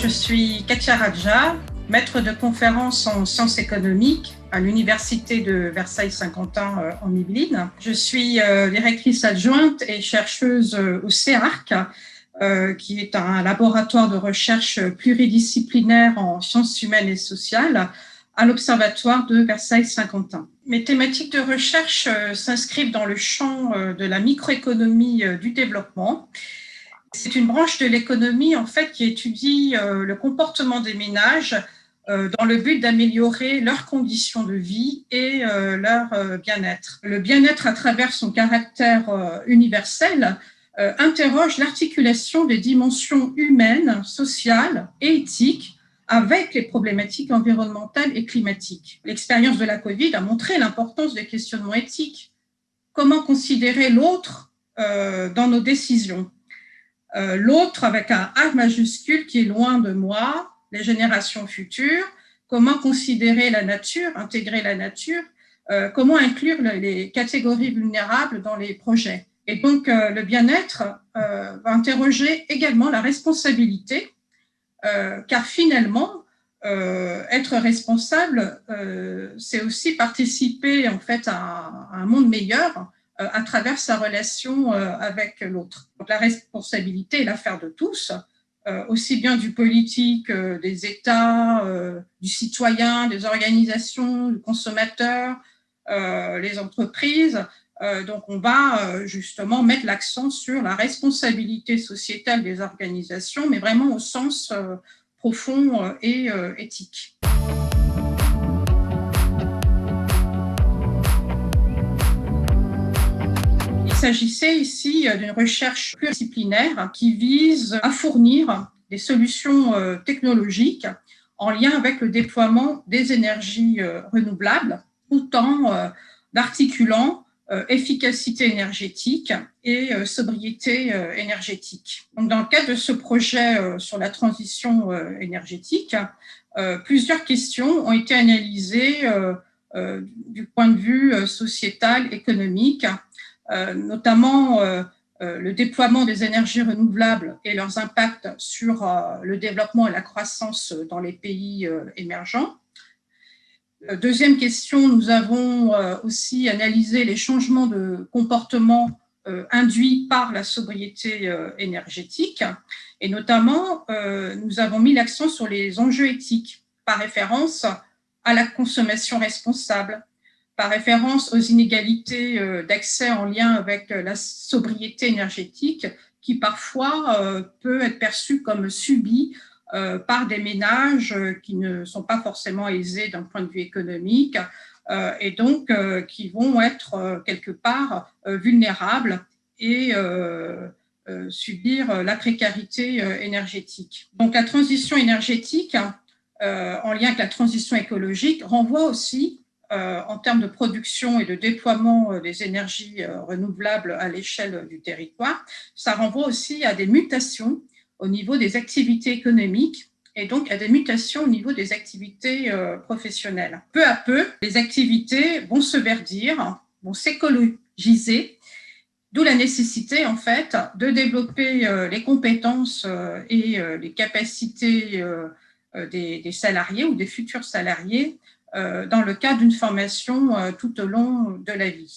Je suis Katia Radja, maître de conférences en sciences économiques à l'Université de Versailles-Saint-Quentin en Yvelines. Je suis directrice adjointe et chercheuse au CEARC, qui est un laboratoire de recherche pluridisciplinaire en sciences humaines et sociales à l'Observatoire de Versailles-Saint-Quentin. Mes thématiques de recherche s'inscrivent dans le champ de la microéconomie du développement. C'est une branche de l'économie en fait qui étudie le comportement des ménages dans le but d'améliorer leurs conditions de vie et leur bien-être. Le bien-être, à travers son caractère universel, interroge l'articulation des dimensions humaines, sociales et éthiques avec les problématiques environnementales et climatiques. L'expérience de la Covid a montré l'importance des questionnements éthiques. Comment considérer l'autre dans nos décisions ? L'autre avec un A majuscule qui est loin de moi, les générations futures, comment considérer la nature, intégrer la nature, comment inclure les catégories vulnérables dans les projets. Et donc le bien-être va interroger également la responsabilité, car finalement, être responsable, c'est aussi participer en fait à un monde meilleur à travers sa relation avec l'autre. Donc la responsabilité est l'affaire de tous, aussi bien du politique, des États, du citoyen, des organisations, du consommateur, les entreprises. Donc on va justement mettre l'accent sur la responsabilité sociétale des organisations, mais vraiment au sens profond et éthique. Il s'agissait ici d'une recherche pluridisciplinaire qui vise à fournir des solutions technologiques en lien avec le déploiement des énergies renouvelables, tout en articulant efficacité énergétique et sobriété énergétique. Donc, dans le cadre de ce projet sur la transition énergétique, plusieurs questions ont été analysées du point de vue sociétal, économique, notamment le déploiement des énergies renouvelables et leurs impacts sur le développement et la croissance dans les pays émergents. Deuxième question, nous avons aussi analysé les changements de comportement induits par la sobriété énergétique et notamment nous avons mis l'accent sur les enjeux éthiques par référence à la consommation responsable, par référence aux inégalités d'accès en lien avec la sobriété énergétique qui parfois peut être perçue comme subie par des ménages qui ne sont pas forcément aisés d'un point de vue économique et donc qui vont être quelque part vulnérables et subir la précarité énergétique. Donc la transition énergétique, en lien avec la transition écologique, renvoie aussi en termes de production et de déploiement des énergies renouvelables à l'échelle du territoire, ça renvoie aussi à des mutations au niveau des activités économiques et donc à des mutations au niveau des activités professionnelles. Peu à peu, les activités vont se verdir, vont s'écologiser, d'où la nécessité en fait de développer les compétences et les capacités des salariés ou des futurs salariés dans le cadre d'une formation tout au long de la vie.